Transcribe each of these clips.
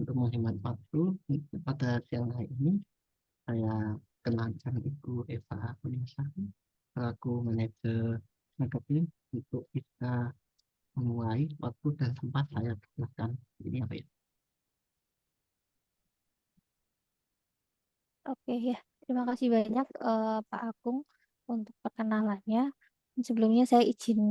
untuk menghemat waktu, pada siang hari ini saya kenalkan Ibu Eva Kurniasari selaku manajer marketing untuk bisa memulai waktu dan tempat saya persilakan. Ini apa ya? Oke ya, terima kasih banyak Pak Agung untuk perkenalannya. Sebelumnya saya izin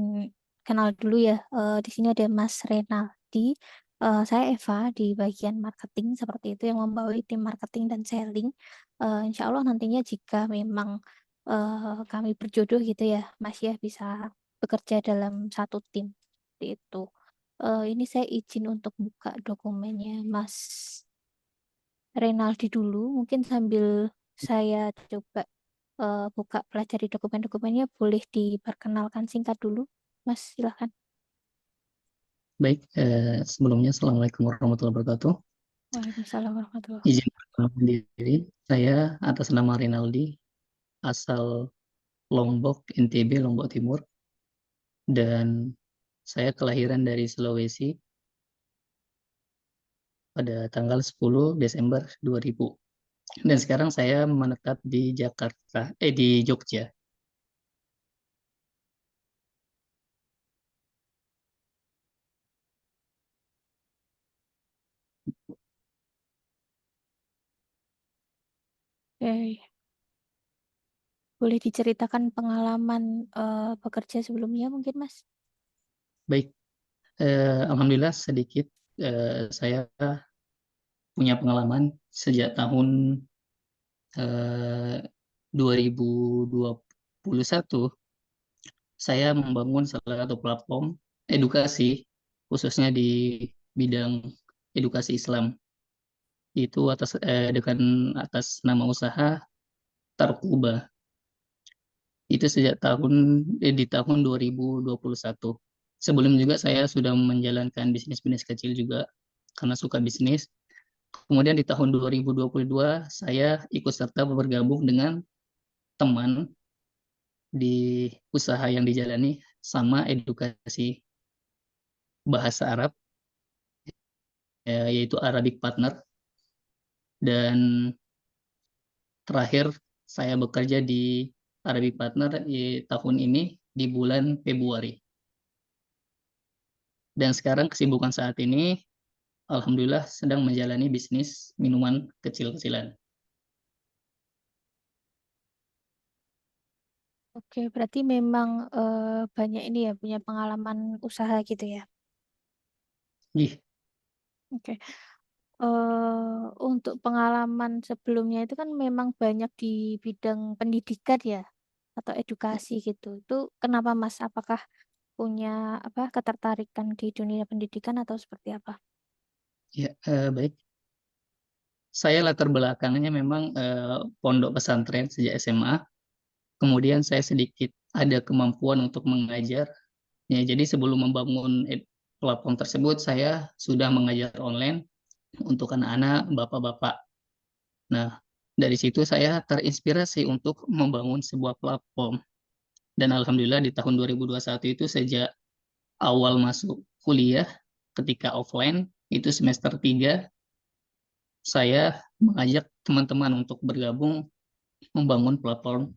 kenal dulu ya. Di sini ada Mas Renaldi. Saya Eva di bagian marketing seperti itu yang membawahi tim marketing dan selling. Insya Allah nantinya jika memang kami berjodoh gitu ya, Mas ya bisa bekerja dalam satu tim seperti itu. Ini saya izin untuk buka dokumennya Mas Renaldi dulu, mungkin sambil saya coba buka pelajari dokumen-dokumennya, boleh diperkenalkan singkat dulu, Mas, silahkan. Baik, sebelumnya Assalamualaikum warahmatullahi wabarakatuh. Waalaikumsalam warahmatullahi Izin wabarakatuh. perkenalkan diri, saya atas nama Rinaldi, asal Lombok, NTB, Lombok Timur, dan saya kelahiran dari Sulawesi pada tanggal 10 Desember 2000. Dan sekarang saya menetap di Jakarta, di Jogja. Oke, boleh diceritakan pengalaman bekerja sebelumnya mungkin, Mas? Baik, alhamdulillah sedikit saya punya pengalaman sejak tahun 2021. Saya membangun salah satu platform edukasi, khususnya di bidang edukasi Islam. Itu dengan atas nama usaha Tarkuba. Itu sejak di tahun 2021. Sebelum juga saya sudah menjalankan bisnis-bisnis kecil juga karena suka bisnis. Kemudian di tahun 2022 saya ikut serta bergabung dengan teman di usaha yang dijalani sama edukasi bahasa Arab, yaitu Arabic Partner. Dan terakhir saya bekerja di Arabic Partner di tahun ini di bulan Februari. Dan sekarang kesibukan saat ini, alhamdulillah sedang menjalani bisnis minuman kecil-kecilan. Oke, berarti memang banyak ini ya, punya pengalaman usaha gitu ya. Ih, Oke. Untuk pengalaman sebelumnya itu kan memang banyak di bidang pendidikan ya, atau edukasi gitu. Itu kenapa Mas? Apakah punya apa ketertarikan di dunia pendidikan atau seperti apa? ya, baik. Saya latar belakangnya memang pondok pesantren sejak SMA. Kemudian saya sedikit ada kemampuan untuk mengajar. Ya, jadi sebelum membangun platform tersebut, saya sudah mengajar online untuk anak-anak, bapak-bapak. Nah, dari situ saya terinspirasi untuk membangun sebuah platform. Dan alhamdulillah di tahun 2021 itu sejak awal masuk kuliah, ketika offline, itu semester 3, saya mengajak teman-teman untuk bergabung membangun platform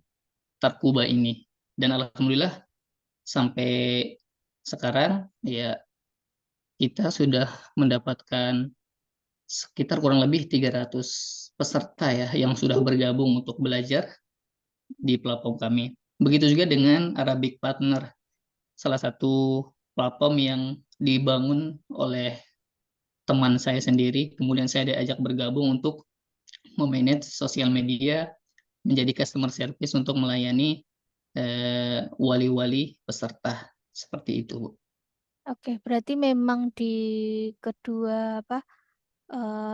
Tarkuba ini. Dan alhamdulillah sampai sekarang ya kita sudah mendapatkan sekitar kurang lebih 300 peserta ya yang sudah bergabung untuk belajar di platform kami. Begitu juga dengan Arabic Partner, salah satu platform yang dibangun oleh teman saya sendiri. Kemudian saya diajak bergabung untuk memanage sosial media, menjadi customer service untuk melayani wali-wali peserta. Seperti itu, Bu. Oke, berarti memang di kedua apa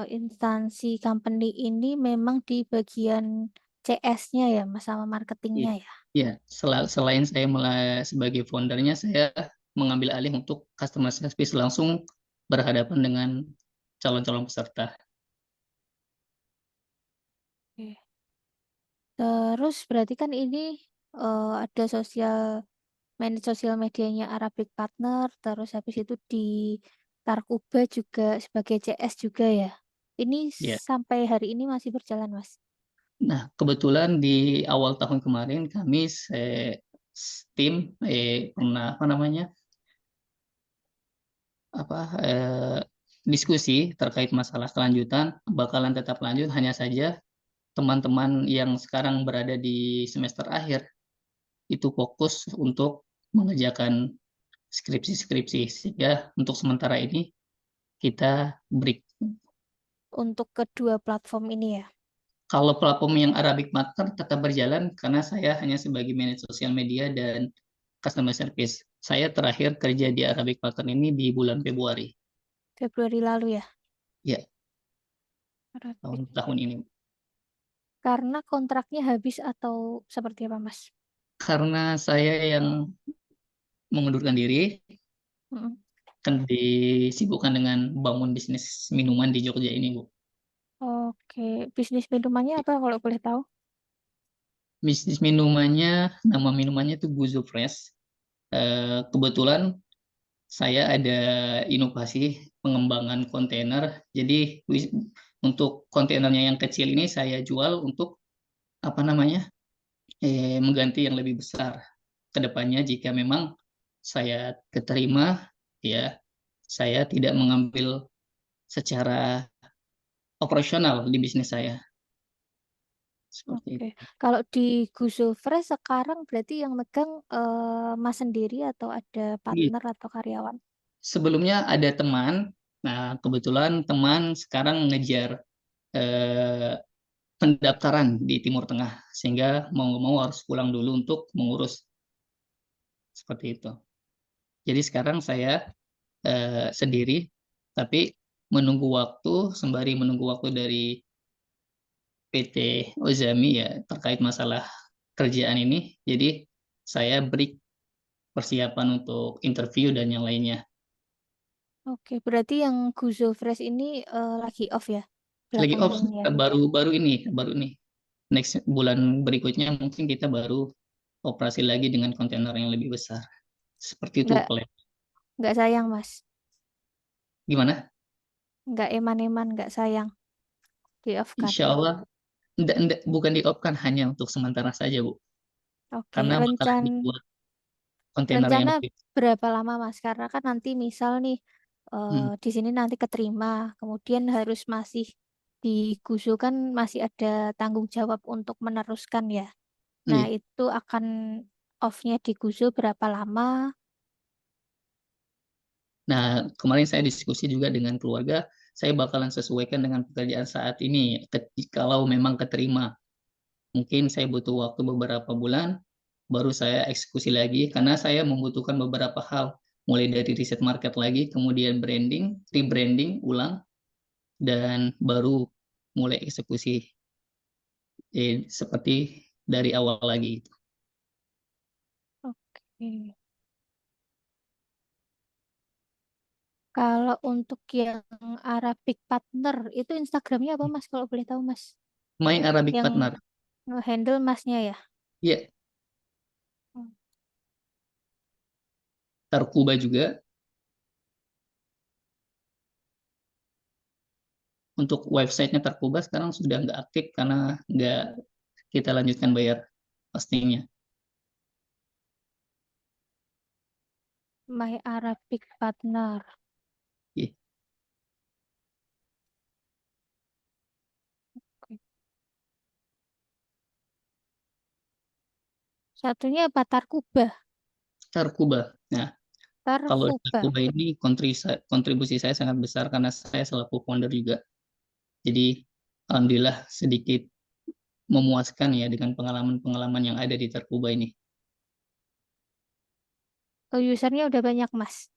instansi company ini memang di bagian CS-nya ya, Mas, sama Iya, marketingnya ya. ya, selain saya sebagai foundernya, saya mengambil alih untuk customer service langsung berhadapan dengan calon-calon peserta. Oke. Terus berarti kan ini ada manage sosial medianya Arabic Partner, terus habis itu di Tarkuba juga sebagai CS juga ya. Ini Ya. sampai hari ini masih berjalan, Mas. Nah, kebetulan di awal tahun kemarin kami tim pernah apa namanya apa diskusi terkait masalah kelanjutan bakalan tetap lanjut, hanya saja teman-teman yang sekarang berada di semester akhir itu fokus untuk mengerjakan skripsi-skripsi, sehingga untuk sementara ini kita break. Untuk kedua platform ini ya. Kalau platform yang Arabic Matter tetap berjalan karena saya hanya sebagai manajer sosial media dan customer service. Saya terakhir kerja di Arabic Matter ini di bulan Februari. Februari lalu ya. Ya, Rapi. tahun ini. Karena kontraknya habis atau seperti apa, Mas? Karena saya yang mengundurkan diri, Mm-mm. kan disibukkan dengan bangun bisnis minuman di Jogja ini, Bu. Oke, bisnis minumannya apa kalau boleh tahu? Bisnis minumannya, nama minumannya itu Guzo Fresh. Kebetulan saya ada inovasi pengembangan kontainer. Jadi untuk kontainernya yang kecil ini saya jual untuk apa namanya mengganti yang lebih besar. Kedepannya jika memang saya keterima, ya saya tidak mengambil secara operasional di bisnis saya seperti Oke, itu. kalau di Guzo Fresh sekarang berarti yang megang Mas sendiri atau ada Iya. partner atau karyawan? Sebelumnya ada teman, nah kebetulan teman sekarang ngejar eh, pendaftaran di Timur Tengah, sehingga mau nggak mau harus pulang dulu untuk mengurus seperti itu. Jadi sekarang saya sendiri, tapi menunggu waktu sembari menunggu waktu dari PT Ozami ya terkait masalah kerjaan ini. Jadi saya break persiapan untuk interview dan yang lainnya. Oke, berarti yang Guzo Fresh ini lagi off ya Lagi belakangan off ini ya? baru ini next bulan berikutnya mungkin kita baru operasi lagi dengan kontainer yang lebih besar. Seperti itu Nggak, plan. nggak sayang, Mas. Gimana? Nggak eman-eman, nggak sayang di off kan? Insya Allah bukan di off kan, hanya untuk sementara saja, Bu. Oke, Karena bakalan dibuat kontainer yang rencana lebih. berapa lama, Mas? Karena kan nanti misal nih Hmm, di sini nanti keterima, kemudian harus masih di Gusu kan masih ada tanggung jawab untuk meneruskan ya. Nah, iya. itu akan off-nya di Gusu berapa lama? Nah, kemarin saya diskusi juga dengan keluarga, saya bakalan sesuaikan dengan pekerjaan saat ini. Kalau memang keterima, mungkin saya butuh waktu beberapa bulan, baru saya eksekusi lagi, karena saya membutuhkan beberapa hal, mulai dari riset market lagi, kemudian branding, rebranding ulang, dan baru mulai eksekusi seperti dari awal lagi. Oke. Kalau untuk yang Arabic Partner, itu Instagramnya apa, Mas? Kalau boleh tahu, Mas. My Arabic Yang Partner, nge-handle Masnya ya? ya, Hmm. Tarkuba juga. Untuk websitenya Tarkuba sekarang sudah nggak aktif karena nggak kita lanjutkan bayar pastinya. My Arabic Partner. Iya. Oke. Satunya apa? Tarkuba. Tarkuba. Nah, kalau di Tarkuba. Tarkuba ini kontribusi saya sangat besar karena saya selaku founder juga. Jadi alhamdulillah sedikit memuaskan ya dengan pengalaman-pengalaman yang ada di Tarkuba ini. Oh, usernya udah banyak, Mas.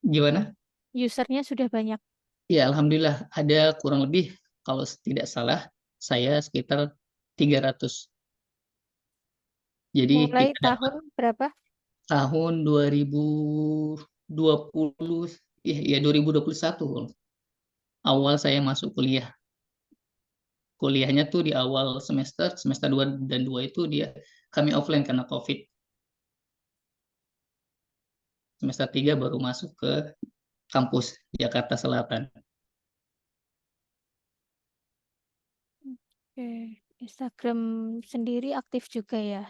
Gimana? Usernya sudah banyak. Ya, alhamdulillah ada kurang lebih kalau tidak salah saya sekitar 300. Jadi Mulai kita tahun berapa? tahun 2020, ya 2021 awal saya masuk kuliah. Kuliahnya tuh di awal semester, semester 2 dan 2 itu kami offline karena COVID. Semester 3 baru masuk ke kampus Jakarta Selatan. Oke. Instagram sendiri aktif juga ya?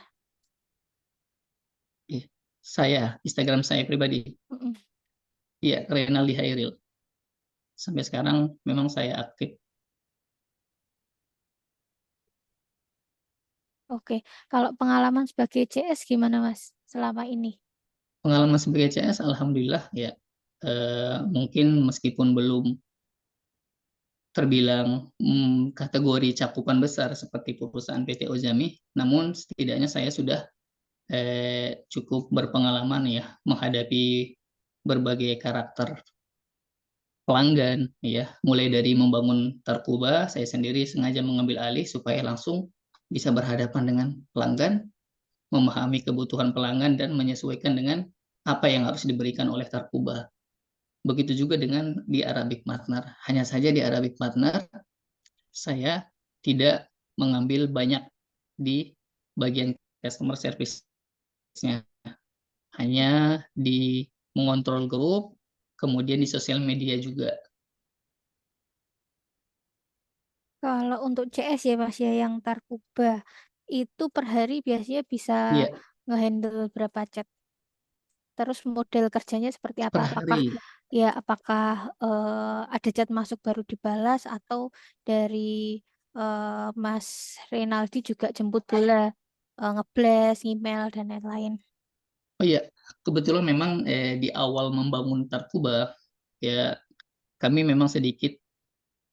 Ih, saya, Instagram saya pribadi, Mm-mm. ya Renaldi Hairil. Sampai sekarang memang saya aktif. Oke. Kalau pengalaman sebagai CS gimana Mas selama ini? Pengalaman sebagai CS, alhamdulillah ya. Mungkin meskipun belum terbilang kategori cakupan besar seperti perusahaan PT Ozami, namun setidaknya saya sudah cukup berpengalaman ya menghadapi berbagai karakter pelanggan ya, mulai dari membangun Tarkuba, saya sendiri sengaja mengambil alih supaya langsung bisa berhadapan dengan pelanggan, memahami kebutuhan pelanggan dan menyesuaikan dengan apa yang harus diberikan oleh Tarkuba. Begitu juga dengan di Arabic Partner. Hanya saja di Arabic Partner saya tidak mengambil banyak di bagian customer service-nya, hanya di mengontrol grup, kemudian di sosial media juga. Kalau untuk CS ya Mas ya yang Tarkuba itu per hari biasanya bisa Iya, ngehandle berapa chat? Terus model kerjanya seperti apa? per Apakah hari. ya apakah ada chat masuk baru dibalas atau dari Mas Renaldi juga jemput bola, ngeblast, email dan lain-lain. Oh iya, kebetulan memang di awal membangun Tarkuba, ya kami memang sedikit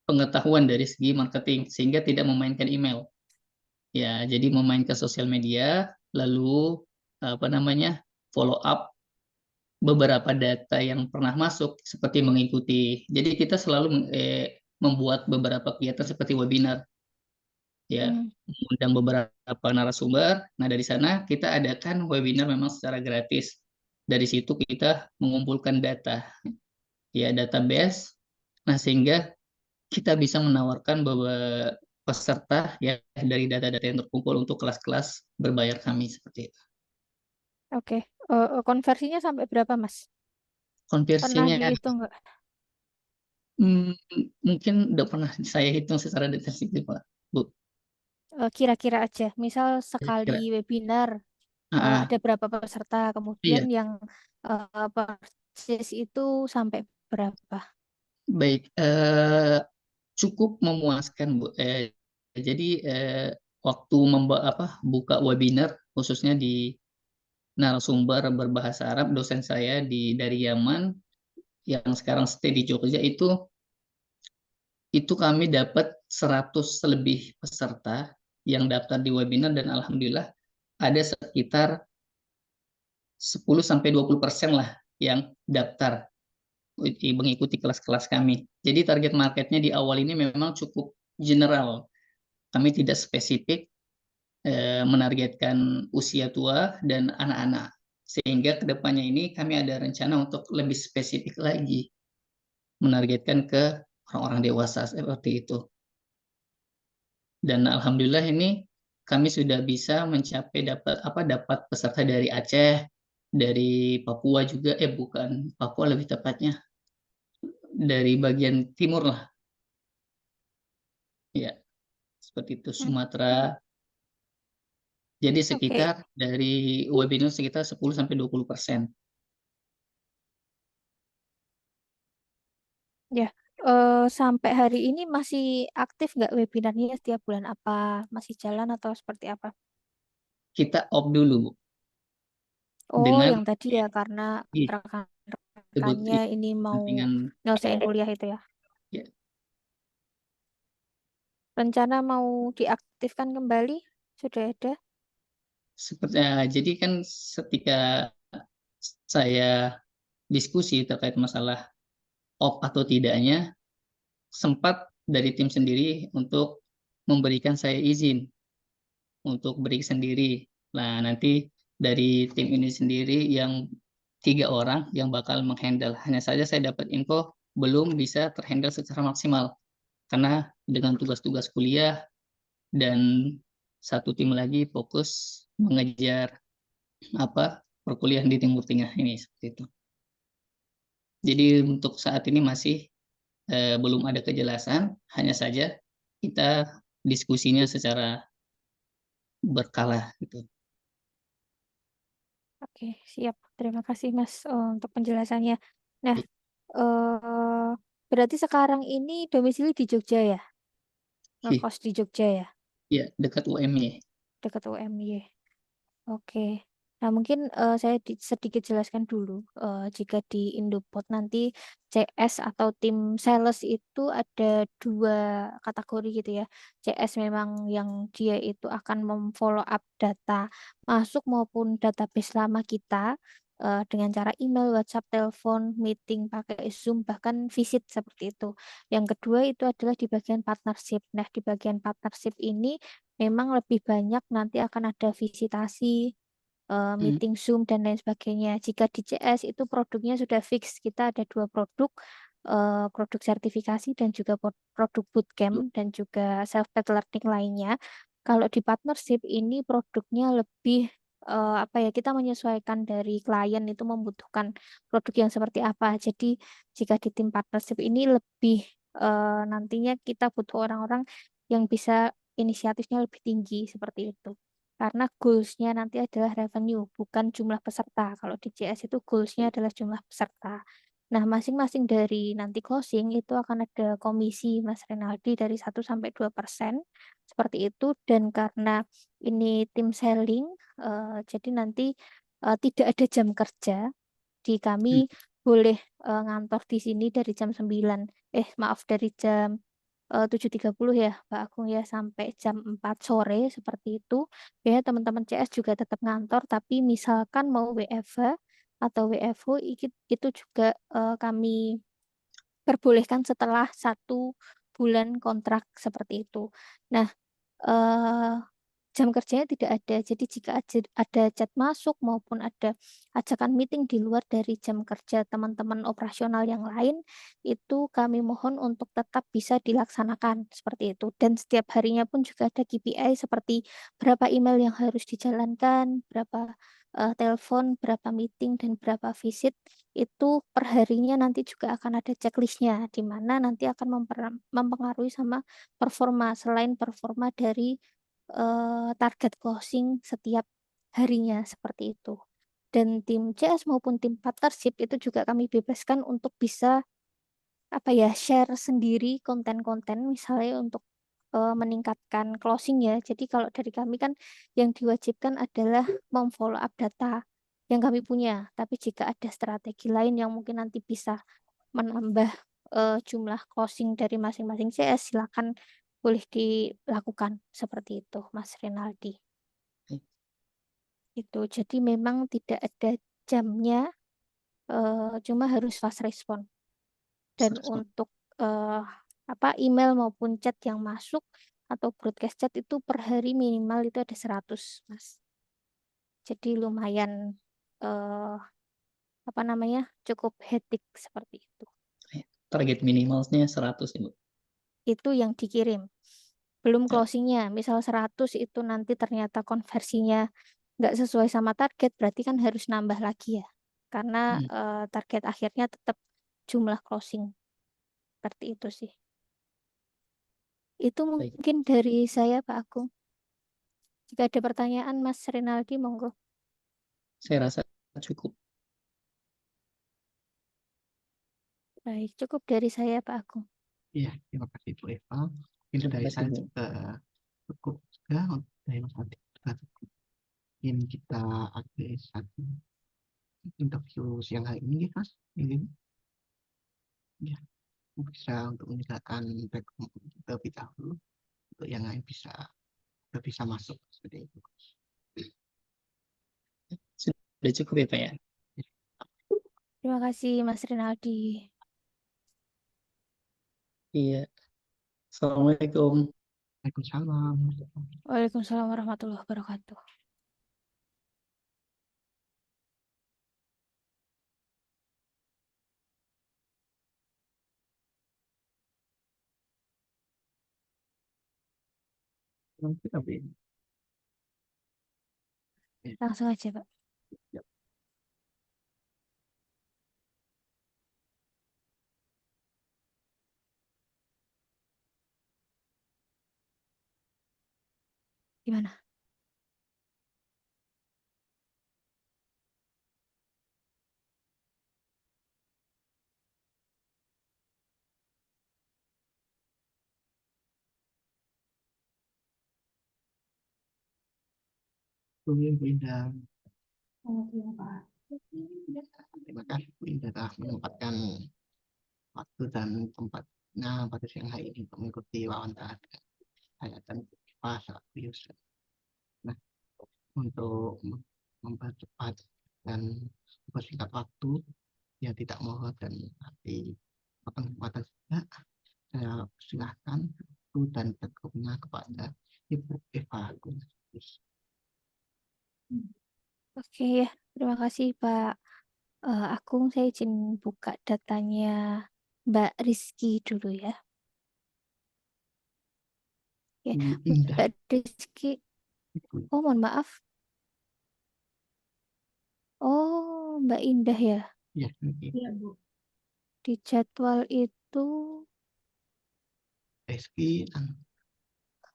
pengetahuan dari segi marketing, sehingga tidak memainkan email. Ya, jadi memainkan sosial media, lalu apa namanya follow up beberapa data yang pernah masuk seperti mengikuti. Jadi kita selalu membuat beberapa kegiatan seperti webinar ya, Hmm, mengundang beberapa narasumber. Nah, dari sana kita adakan webinar memang secara gratis. Dari situ kita mengumpulkan data ya, database. Nah, sehingga kita bisa menawarkan bahwa peserta ya dari data-data yang terkumpul untuk kelas-kelas berbayar kami seperti itu. oke. Konversinya sampai berapa Mas? Pernah Konversinya dihitung nggak? Hmm, mungkin udah pernah saya hitung secara detail sih, Pak. Bu. Kira-kira aja. Misal sekali Kira-kira. webinar ada Ah, berapa peserta, kemudian iya, yang purchase itu sampai berapa? baik. Cukup memuaskan, Bu. Jadi waktu buka webinar, khususnya di narasumber berbahasa Arab, dosen saya dari Yaman yang sekarang stay di Jogja itu kami dapat 100 lebih peserta yang daftar di webinar dan alhamdulillah ada sekitar 10-20% lah yang daftar mengikuti kelas-kelas kami. Jadi target marketnya di awal ini memang cukup general. Kami tidak spesifik menargetkan usia tua dan anak-anak. Sehingga kedepannya ini kami ada rencana untuk lebih spesifik lagi, menargetkan ke orang-orang dewasa seperti itu. Dan alhamdulillah ini kami sudah bisa mencapai dapat peserta dari Aceh, dari Papua juga, bukan Papua lebih tepatnya, dari bagian timur lah, ya seperti itu Hmm, Sumatera. Jadi oke, sekitar dari webinar sekitar 10-20%. ya. Sampai hari ini masih aktif nggak webinarnya setiap bulan apa? Masih jalan atau seperti apa? Kita off dulu, Bu, Oh, dengan yang tadi ya karena disebut rekan-rekannya ini mau dengan nyelesain kuliah itu ya. ya, Rencana mau diaktifkan kembali? Sudah ada? seperti jadi kan ketika saya diskusi terkait masalah off atau tidaknya, sempat dari tim sendiri untuk memberikan saya izin untuk break sendiri. Nah, nanti dari tim ini sendiri yang 3 orang yang bakal menghandle. Hanya saja saya dapat info belum bisa terhandle secara maksimal karena dengan tugas-tugas kuliah dan satu tim lagi fokus mengejar perkuliahan di Timur Tengah ini seperti itu. Jadi untuk saat ini masih belum ada kejelasan, hanya saja kita diskusinya secara berkala gitu. Oke, siap. Terima kasih Mas untuk penjelasannya. Nah, eh, berarti sekarang ini domisili di Jogja ya? Iya, Ngekos di Jogja ya? iya, dekat UMY. Dekat UMY. Oke. Nah, mungkin saya sedikit jelaskan dulu. Jika di Indopod nanti CS atau tim sales itu ada dua kategori gitu ya. CS memang yang dia itu akan memfollow up data masuk maupun database lama kita dengan cara email, WhatsApp, telepon, meeting, pakai Zoom, bahkan visit seperti itu. Yang kedua itu adalah di bagian partnership. Nah, di bagian partnership ini memang lebih banyak nanti akan ada visitasi, Hmm, meeting Zoom dan lain sebagainya. Jika di CS itu produknya sudah fix, kita ada dua produk, produk sertifikasi dan juga produk bootcamp dan juga self-paced learning lainnya. Kalau di partnership ini produknya lebih apa ya, kita menyesuaikan dari klien itu membutuhkan produk yang seperti apa. Jadi jika di tim partnership ini lebih nantinya kita butuh orang-orang yang bisa inisiatifnya lebih tinggi seperti itu. Karena goals-nya nanti adalah revenue, bukan jumlah peserta. Kalau di CS itu goals-nya adalah jumlah peserta. Nah, masing-masing dari nanti closing itu akan ada komisi Mas Renaldi dari 1 sampai 2%. Seperti itu. Dan karena ini tim selling, jadi nanti tidak ada jam kerja. Di kami hmm, boleh ngantor di sini dari jam 9. Maaf, dari jam 7.30 ya Pak Agung ya, sampai jam 4 sore seperti itu. Ya, teman-teman CS juga tetap ngantor, tapi misalkan mau WFH atau WFO itu juga kami perbolehkan setelah 1 bulan kontrak seperti itu. Nah, eh, jam kerjanya tidak ada. Jadi jika ada chat masuk maupun ada ajakan meeting di luar dari jam kerja teman-teman operasional yang lain, itu kami mohon untuk tetap bisa dilaksanakan seperti itu. Dan setiap harinya pun juga ada KPI seperti berapa email yang harus dijalankan, berapa telepon, berapa meeting, dan berapa visit. Itu perharinya nanti juga akan ada checklistnya, di mana nanti akan mempengaruhi sama performa, selain performa dari target closing setiap harinya seperti itu. Dan tim CS maupun tim partnership itu juga kami bebaskan untuk bisa apa ya, share sendiri konten-konten misalnya untuk meningkatkan closing ya. Jadi kalau dari kami kan yang diwajibkan adalah memfollow up data yang kami punya. Tapi jika ada strategi lain yang mungkin nanti bisa menambah jumlah closing dari masing-masing CS, silakan boleh dilakukan seperti itu, Mas Renaldi. Itu jadi memang tidak ada jamnya, cuma harus fast respon. Dan respon. untuk eh, apa, email maupun chat yang masuk atau broadcast chat itu per hari minimal itu ada 100, Mas. Jadi lumayan eh, apa namanya, cukup hectic seperti itu. Target minimalnya 100 ya, Bu. Itu yang dikirim. Belum Ya. closingnya. Misal 100 itu nanti ternyata konversinya nggak sesuai sama target, berarti kan harus nambah lagi ya. Karena Hmm, target akhirnya tetap jumlah closing. Seperti itu sih. Itu baik. mungkin dari saya, Pak Agung. Jika ada pertanyaan, Mas Rinaldi, monggo. Saya rasa cukup. Baik, cukup dari saya, Pak Agung. Iya, terima kasih Bu Eva. Mungkin Terima dari kasih, saya Bu. juga cukup juga untuk dari Mas Adi juga cukup. Mungkin kita ada satu interview siang hari ini, Mas. Ini ya bisa untuk meninggalkan background terlebih dahulu untuk yang lain bisa masuk seperti itu. Sudah cukup ya, Pak ya? Terima kasih, Mas Rinaldi. Iya. Assalamualaikum. Waalaikumsalam. Waalaikumsalam warahmatullahi wabarakatuh. Nanti tapi Langsung aja, Pak. ya, Gimana? Bu Indah. Terima Pak. Terima kasih Bu Indah telah menyempatkan waktu dan tempatnya pada siang hari ini untuk mengikuti wawancara saya dan Pak selaku user. Nah, untuk mempercepat dan mempersingkat waktu, ya tidak mohon dan nanti kesempatan juga saya silahkan waktu dan teguhnya kepada Ibu Eva Gunarus. Oke ya, terima kasih Pak Agung. Saya izin buka datanya Mbak Rizky dulu ya. Ya, Bu Indah, Mbak Rizky. Ibu. Oh, mohon maaf. Oh, Mbak Indah ya. Ya, ini Iya, Bu. Di jadwal itu, Rizky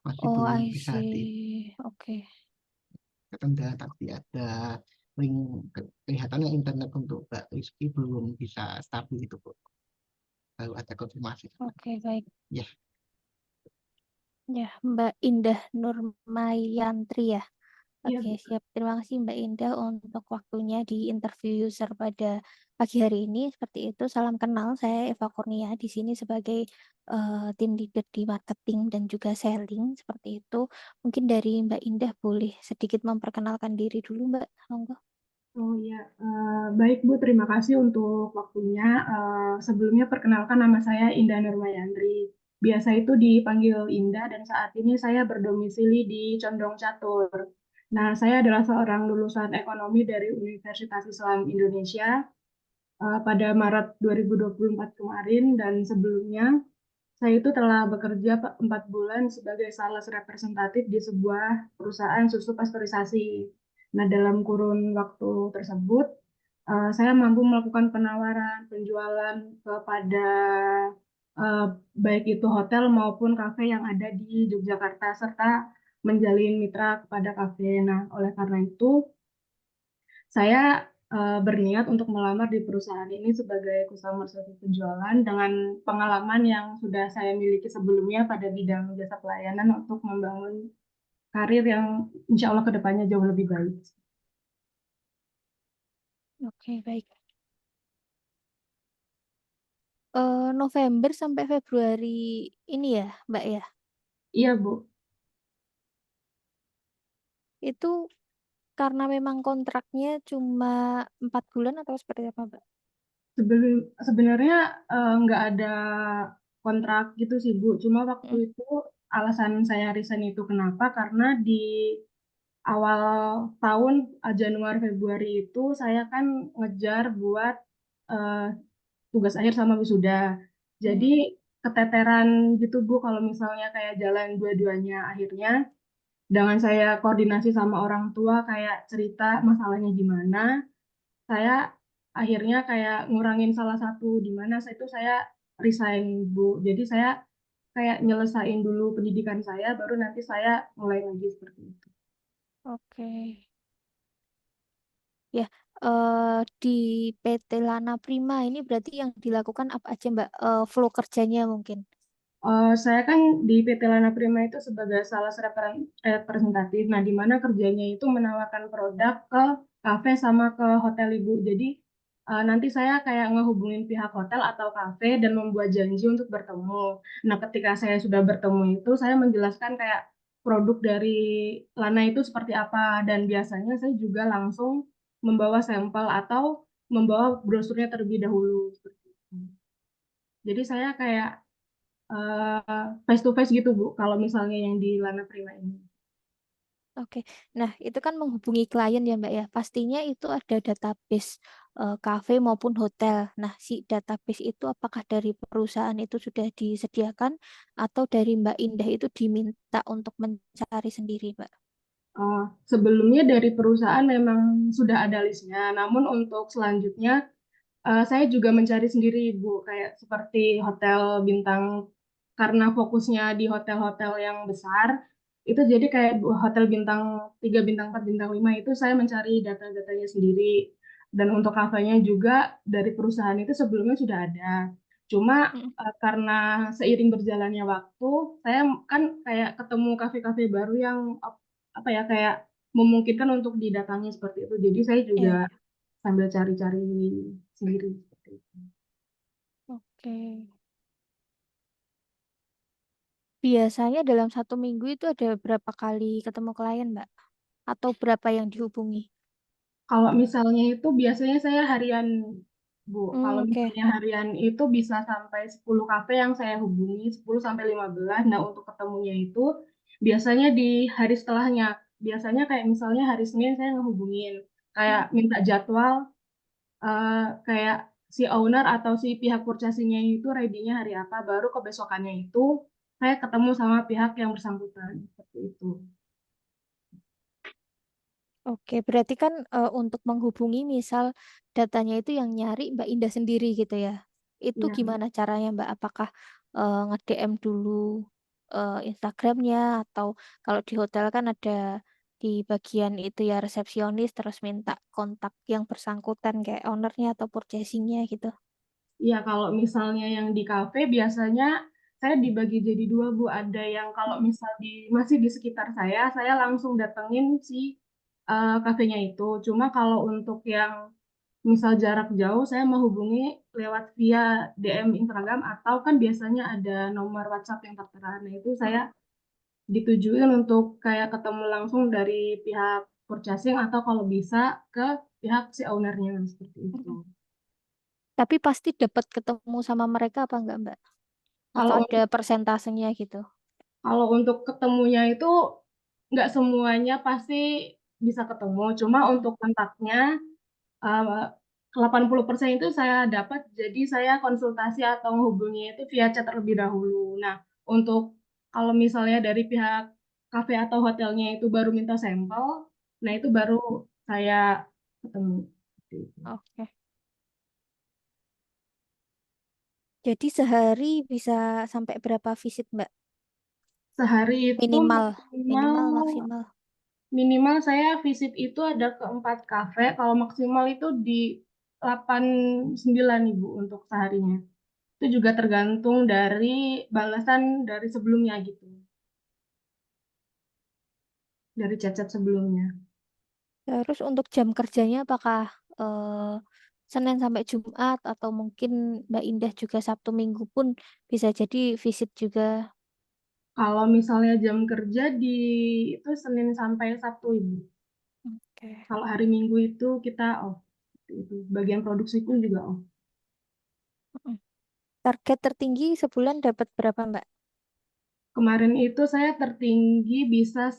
masih oh belum I bisa see. Oke. ketenda, tapi ada link kelihatannya internet untuk Mbak Rizky belum bisa stabil itu Bu. Baru ada konfirmasi. Oke, baik. Ya, Ya, Mbak Indah Nurmayantri ya. Iya, Oke, Bu. siap. Terima kasih Mbak Indah untuk waktunya di interview user pada pagi hari ini. Seperti itu, salam kenal. Saya Eva Kurnia di sini sebagai tim leader di marketing dan juga selling. Seperti itu. Mungkin dari Mbak Indah boleh sedikit memperkenalkan diri dulu, Mbak. Monggo. Oh iya, baik Bu, terima kasih untuk waktunya. Sebelumnya perkenalkan nama saya Indah Nurmayandri. Biasa itu dipanggil Indah dan saat ini saya berdomisili di Condong Catur. Nah, saya adalah seorang lulusan ekonomi dari Universitas Islam Indonesia pada Maret 2024 kemarin dan sebelumnya saya itu telah bekerja 4 bulan sebagai sales representatif di sebuah perusahaan susu pasteurisasi. Nah, dalam kurun waktu tersebut, saya mampu melakukan penawaran, penjualan kepada eh, baik itu hotel maupun kafe yang ada di Yogyakarta, serta menjalin mitra kepada kafe. Nah, oleh karena itu, saya berniat untuk melamar di perusahaan ini sebagai customer service penjualan dengan pengalaman yang sudah saya miliki sebelumnya pada bidang jasa pelayanan untuk membangun karir yang insya Allah kedepannya jauh lebih baik. Oke, baik. November sampai Februari ini ya, Mbak ya. Iya, Bu. Itu karena memang kontraknya cuma 4 bulan atau seperti apa, Mbak? Sebenarnya nggak ada kontrak gitu sih, Bu. Cuma waktu Mm. itu alasan saya resign itu kenapa? Karena di awal tahun Januari Februari itu saya kan ngejar buat eh, tugas akhir sama wisuda. Jadi Mm. keteteran gitu Bu kalau misalnya kayak jalan dua-duanya. Akhirnya dengan saya koordinasi sama orang tua kayak cerita masalahnya gimana, saya akhirnya kayak ngurangin salah satu di mana saya itu saya resign Bu. Jadi saya kayak nyelesain dulu pendidikan saya baru nanti saya mulai lagi seperti itu. Oke. Ya, di PT Lana Prima ini berarti yang dilakukan apa aja, Mbak? Flow kerjanya mungkin. Saya kan di PT Lana Prima itu sebagai salah representatif. Nah, di mana kerjanya itu menawarkan produk ke kafe sama ke hotel Ibu. Jadi nanti saya kayak ngehubungin pihak hotel atau kafe dan membuat janji untuk bertemu. Nah, ketika saya sudah bertemu itu, saya menjelaskan kayak produk dari Lana itu seperti apa. Dan biasanya saya juga langsung membawa sampel atau membawa brosurnya terlebih dahulu. Seperti itu. Jadi saya kayak face to face gitu Bu, kalau misalnya yang di Lana Prima ini. Oke. Nah, itu kan menghubungi klien ya, Mbak ya. Pastinya itu ada database kafe maupun hotel. Nah, si database itu apakah dari perusahaan itu sudah disediakan atau dari Mbak Indah itu diminta untuk mencari sendiri, Mbak? Sebelumnya dari perusahaan memang sudah ada listnya, namun untuk selanjutnya saya juga mencari sendiri Bu, kayak seperti hotel bintang karena fokusnya di hotel-hotel yang besar. Itu jadi kayak hotel bintang 3 bintang, 4 bintang, 5 itu saya mencari data-datanya sendiri. Dan untuk kafenya juga dari perusahaan itu sebelumnya sudah ada. Cuma Mm. karena seiring berjalannya waktu, saya kan kayak ketemu kafe-kafe baru yang apa ya kayak memungkinkan untuk didatangi seperti itu. Jadi saya juga Iya, sambil cari-cari sendiri seperti itu. oke. Biasanya dalam satu minggu itu ada berapa kali ketemu klien, Mbak? Atau berapa yang dihubungi? Kalau misalnya itu biasanya saya harian, Bu. Kalau Oke. misalnya harian itu bisa sampai 10 kafe yang saya hubungi, 10 sampai 15. Nah, untuk ketemunya itu biasanya di hari setelahnya. Biasanya kayak misalnya hari Senin saya ngehubungin, kayak Mm. minta jadwal, kayak si owner atau si pihak purchasing-nya itu ready-nya hari apa, baru kebesokannya itu saya ketemu sama pihak yang bersangkutan. Seperti itu. Oke, berarti kan untuk menghubungi misal datanya itu yang nyari Mbak Indah sendiri gitu ya. Itu Ya. gimana caranya Mbak? Apakah nge-DM dulu Instagramnya atau kalau di hotel kan ada di bagian itu ya resepsionis terus minta kontak yang bersangkutan kayak ownernya atau purchasingnya gitu. Iya, kalau misalnya yang di kafe biasanya saya dibagi jadi dua, Bu. Ada yang kalau Mm. misal masih di sekitar saya langsung datengin si kafenya itu. Cuma kalau untuk yang misal jarak jauh, saya menghubungi lewat via DM Instagram atau kan biasanya ada nomor WhatsApp yang tertera. Nah, itu saya Mm. ditujuin untuk kayak ketemu langsung dari pihak purchasing atau kalau bisa ke pihak si ownernya seperti itu. Mm. Tapi pasti dapat ketemu sama mereka apa enggak Mbak? Atau Kalau ada persentasenya gitu? Kalau untuk ketemunya itu nggak semuanya pasti bisa ketemu. Cuma Mm. untuk kontaknya eh, 80% itu saya dapat. Jadi saya konsultasi atau menghubungi itu via chat terlebih dahulu. Nah, untuk kalau misalnya dari pihak kafe atau hotelnya itu baru minta sampel, nah itu baru saya ketemu. Seperti itu. Oke. Jadi sehari bisa sampai berapa visit, Mbak? Sehari itu Minimal, maksimal minimal, maksimal. Minimal saya visit itu ada ke 4 kafe, kalau maksimal itu di 8 9 Ibu untuk seharinya. Itu juga tergantung dari balasan dari sebelumnya gitu, dari chat-chat sebelumnya. Terus untuk jam kerjanya apakah Senin sampai Jumat atau mungkin Mbak Indah juga Sabtu Minggu pun bisa jadi visit juga. Kalau misalnya jam kerja itu Senin sampai Sabtu Ibu. Oke. Kalau hari Minggu itu kita off. Itu bagian produksiku juga off. Mm. Target tertinggi sebulan dapat berapa, Mbak? Kemarin itu saya tertinggi bisa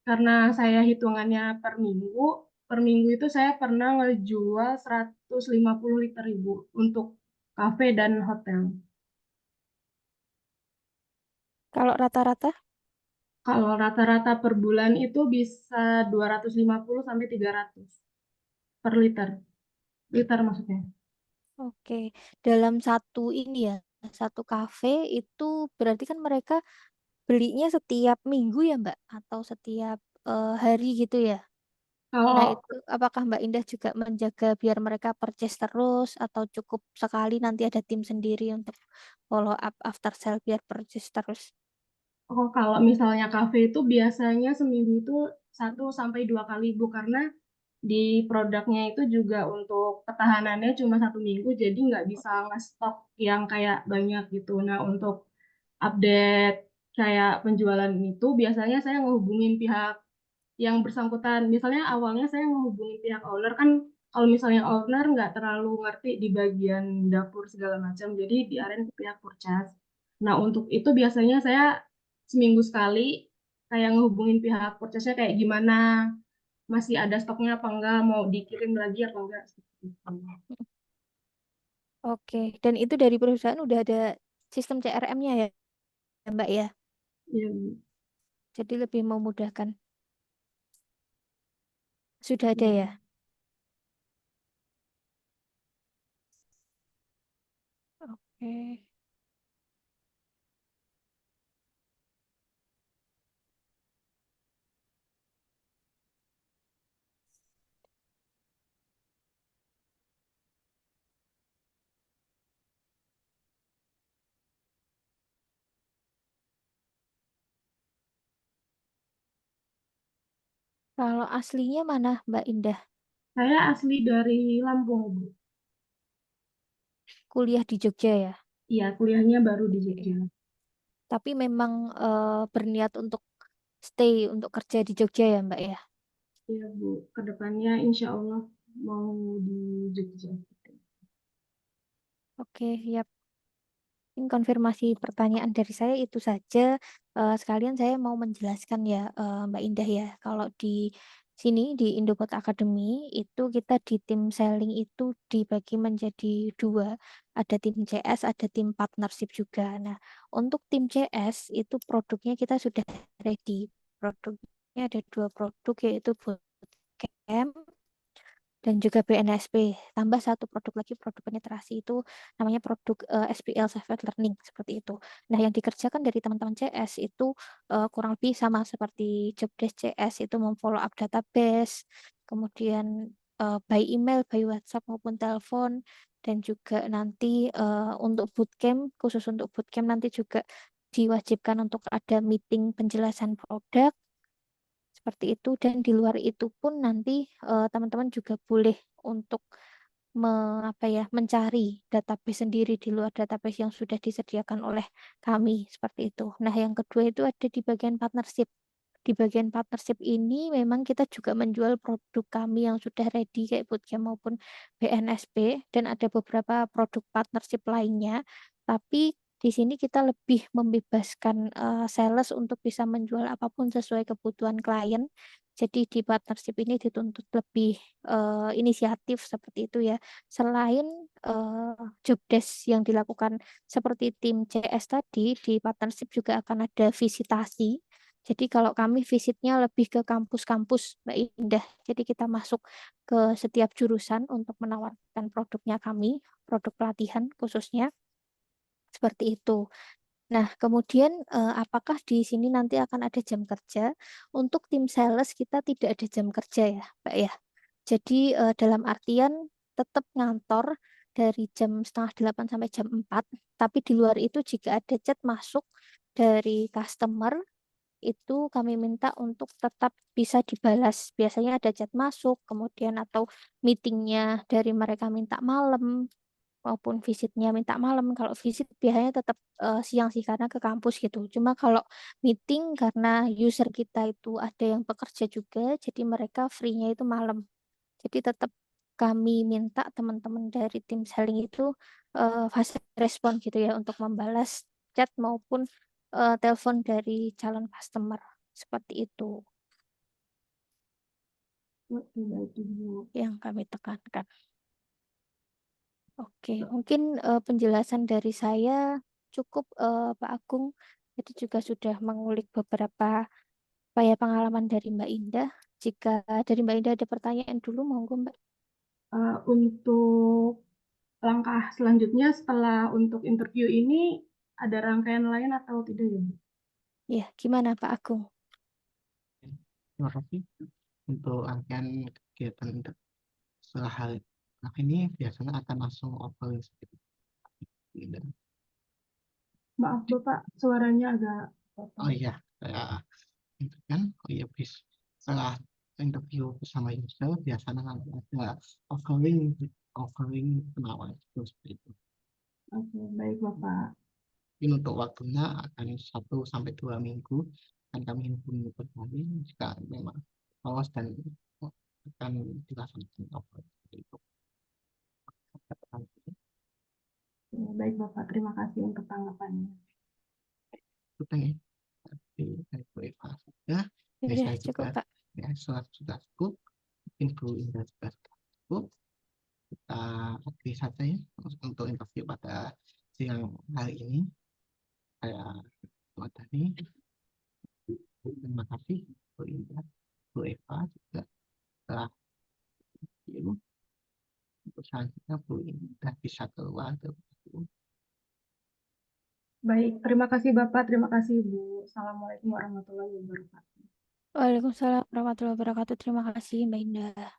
karena saya hitungannya per minggu itu saya pernah ngejual 150 liter Ibu untuk kafe dan hotel. Kalau rata-rata? Kalau rata-rata per bulan itu bisa 250 sampai 300 per liter. Liter maksudnya. Oke. Dalam satu ini ya, satu kafe itu berarti kan mereka belinya setiap minggu ya, Mbak? Atau setiap hari gitu ya? Nah, Kalau itu apakah Mbak Indah juga menjaga biar mereka purchase terus atau cukup sekali nanti ada tim sendiri untuk follow up after sale biar purchase terus? kalau misalnya kafe itu biasanya seminggu itu 1 sampai 2 kali Bu, karena di produknya itu juga untuk ketahanannya cuma 1 minggu, jadi nggak bisa nge-stok yang kayak banyak gitu. Nah, untuk update kayak penjualan itu biasanya saya ngehubungin pihak yang bersangkutan. Misalnya awalnya saya menghubungi pihak owner kan, kalau misalnya owner nggak terlalu ngerti di bagian dapur segala macam, jadi diarahin ke pihak purchase. Nah, untuk itu biasanya saya seminggu sekali kayak ngehubungin pihak purchase-nya kayak gimana, masih ada stoknya apa enggak, mau dikirim lagi apa enggak. Seperti itu. Oke, dan itu dari perusahaan udah ada sistem CRM-nya ya, Mbak ya? Ya, Jadi lebih memudahkan. Sudah ada ya? ya. Oke. Kalau aslinya mana Mbak Indah? Saya asli dari Lampung, Bu. Kuliah di Jogja ya? Iya, kuliahnya baru di Oke. Jogja. Tapi memang berniat untuk stay, untuk kerja di Jogja ya Mbak ya? Iya, Bu. Kedepannya insya Allah mau di Jogja. Oke, ya. Mungkin konfirmasi pertanyaan dari saya itu saja. Sekalian saya mau menjelaskan ya, Mbak Indah ya. Kalau di sini di Indopod Academy itu kita di tim selling itu dibagi menjadi dua. Ada tim CS, ada tim partnership juga. Nah, untuk tim CS itu produknya kita sudah ready. Produknya ada dua produk yaitu bootcamp dan juga BNSP. Tambah satu produk lagi, produk penetrasi itu namanya produk SPL Self Learning seperti itu. Nah, yang dikerjakan dari teman-teman CS itu kurang lebih sama seperti Jobdesk CS itu memfollow up database, kemudian by email, by WhatsApp maupun telepon, dan juga nanti untuk bootcamp, khusus untuk bootcamp nanti juga diwajibkan untuk ada meeting penjelasan produk seperti itu. Dan di luar itu pun nanti teman-teman juga boleh untuk apa ya, mencari database sendiri di luar database yang sudah disediakan oleh kami seperti itu. Nah, yang kedua itu ada di bagian partnership. Di bagian partnership ini memang kita juga menjual produk kami yang sudah ready kayak bootcamp maupun BNSP, dan ada beberapa produk partnership lainnya. Tapi di sini kita lebih membebaskan sales untuk bisa menjual apapun sesuai kebutuhan klien. Jadi di partnership ini dituntut lebih inisiatif seperti itu ya. Selain job desk yang dilakukan seperti tim CS tadi, di partnership juga akan ada visitasi. Jadi kalau kami visitnya lebih ke kampus-kampus, Mbak Indah. Jadi kita masuk ke setiap jurusan untuk menawarkan produknya kami, produk pelatihan khususnya, seperti itu. Nah, kemudian apakah di sini nanti akan ada jam kerja? Untuk tim sales kita tidak ada jam kerja ya, Mbak ya. Jadi dalam artian tetap ngantor dari jam setengah 8 sampai jam 4, tapi di luar itu jika ada chat masuk dari customer, itu kami minta untuk tetap bisa dibalas. Biasanya ada chat masuk, kemudian atau meetingnya dari mereka minta malam, maupun visitnya minta malam. Kalau visit biasanya tetap siang sih karena ke kampus gitu. Cuma kalau meeting karena user kita itu ada yang bekerja juga, jadi mereka free-nya itu malam. Jadi tetap kami minta teman-teman dari tim selling itu fast respon gitu ya untuk membalas chat maupun telepon dari calon customer. Seperti itu Oke, baik, Ibu. yang kami tekankan. Oke, mungkin penjelasan dari saya cukup, Pak Agung. Jadi juga sudah mengulik beberapa apa ya, pengalaman dari Mbak Indah. Jika dari Mbak Indah ada pertanyaan dulu, monggo Mbak. Untuk langkah selanjutnya setelah untuk interview ini ada rangkaian lain atau tidak ya, Bu? Ya, gimana Pak Agung? Terima kasih untuk rangkaian kegiatan setelah hal ini biasanya akan langsung offering seperti itu. Maaf Bapak, suaranya agak Oh potong. iya, saya itu kan, oh iya bis. Setelah interview bersama user, biasanya nanti ada offering, offering penawaran itu seperti itu. Oke, baik Bapak. Mungkin untuk waktunya akan 1 sampai 2 minggu, dan kami hubungi kembali jika memang lolos dan akan dilaksanakan offering seperti itu. Ya, baik Bapak, terima kasih untuk tanggapannya. Itu ya, dari Bu Eva sudah, dari Ya, saya cukup juga Pak. ya sudah cukup, mungkin Bu Indah juga sudah cukup. Kita akhiri saja ya untuk interview pada siang hari ini. Saya Wadani, terima kasih Bu Indah, Bu Eva juga telah review. Untuk selanjutnya Bu Indah bisa keluar dulu. Baik, terima kasih Bapak, terima kasih Ibu. Assalamualaikum warahmatullahi wabarakatuh. Waalaikumsalam warahmatullahi wabarakatuh. Terima kasih Mbak Indah.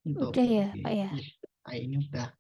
Untuk Udah ya Pak ya. ini udah